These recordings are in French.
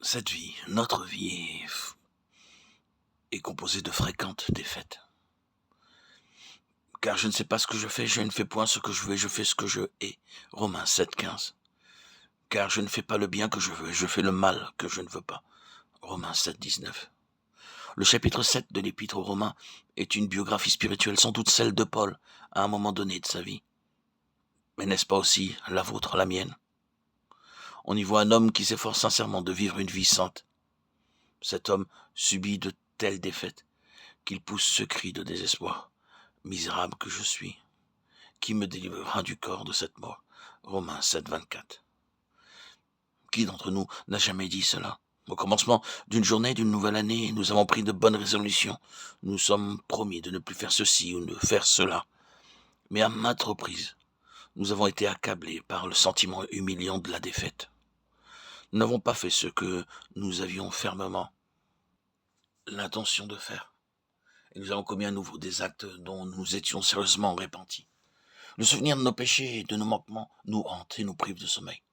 Cette vie, notre vie, est composée de fréquentes défaites. Car je ne sais pas ce que je fais, je ne fais point ce que je veux, je fais ce que je hais. Romains 7,15. Car je ne fais pas le bien que je veux, je fais le mal que je ne veux pas. Romains 7,19. Le chapitre 7 de l'Épître aux Romains est une biographie spirituelle, sans doute celle de Paul, à un moment donné de sa vie. Mais n'est-ce pas aussi la vôtre, la mienne? On y voit un homme qui s'efforce sincèrement de vivre une vie sainte. Cet homme subit de telles défaites qu'il pousse ce cri de désespoir. Misérable que je suis, qui me délivrera du corps de cette mort? Romains 7, 24. Qui d'entre nous n'a jamais dit cela? Au commencement d'une journée, d'une nouvelle année, nous avons pris de bonnes résolutions. Nous sommes promis de ne plus faire ceci ou de faire cela. Mais à maintes reprises, nous avons été accablés par le sentiment humiliant de la défaite. Nous n'avons pas fait ce que nous avions fermement l'intention de faire. Et nous avons commis à nouveau des actes dont nous étions sérieusement repentis. Le souvenir de nos péchés et de nos manquements nous hante et nous prive de sommeil.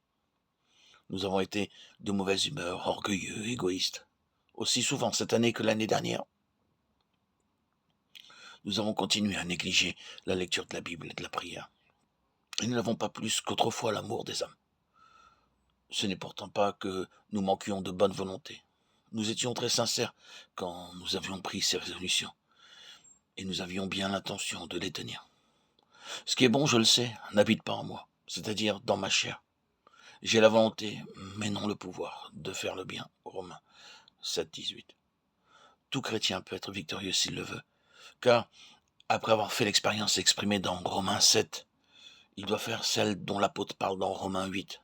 Nous avons été de mauvaise humeur, orgueilleux, égoïstes, aussi souvent cette année que l'année dernière. Nous avons continué à négliger la lecture de la Bible et de la prière. Et nous n'avons pas plus qu'autrefois l'amour des âmes. Ce n'est pourtant pas que nous manquions de bonne volonté. Nous étions très sincères quand nous avions pris ces résolutions. Et nous avions bien l'intention de les tenir. Ce qui est bon, je le sais, n'habite pas en moi, c'est-à-dire dans ma chair. J'ai la volonté, mais non le pouvoir, de faire le bien. Romains 7, 18. Tout chrétien peut être victorieux s'il le veut, car, après avoir fait l'expérience exprimée dans Romains 7, il doit faire celle dont l'apôtre parle dans Romains 8.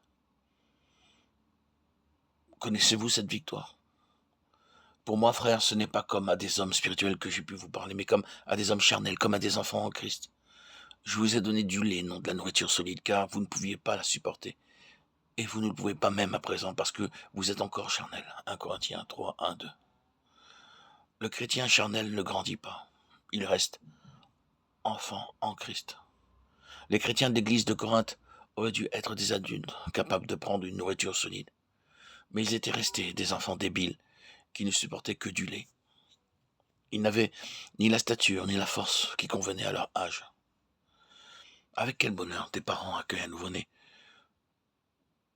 Connaissez-vous cette victoire? Pour moi, frère, ce n'est pas comme à des hommes spirituels que j'ai pu vous parler, mais comme à des hommes charnels, comme à des enfants en Christ. Je vous ai donné du lait, non de la nourriture solide, car vous ne pouviez pas la supporter. Et vous ne le pouvez pas même à présent, parce que vous êtes encore charnel. 1 Corinthiens 3, 1, 2. Le chrétien charnel ne grandit pas. Il reste enfant en Christ. Les chrétiens de l'église de Corinthe auraient dû être des adultes, capables de prendre une nourriture solide. Mais ils étaient restés des enfants débiles, qui ne supportaient que du lait. Ils n'avaient ni la stature, ni la force qui convenait à leur âge. Avec quel bonheur des parents accueillent un nouveau-né.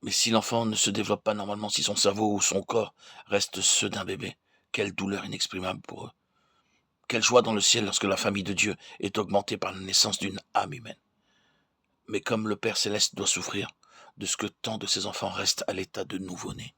Mais si l'enfant ne se développe pas normalement, si son cerveau ou son corps restent ceux d'un bébé, quelle douleur inexprimable pour eux. Quelle joie dans le ciel lorsque la famille de Dieu est augmentée par la naissance d'une âme humaine. Mais comme le Père Céleste doit souffrir de ce que tant de ses enfants restent à l'état de nouveau-né.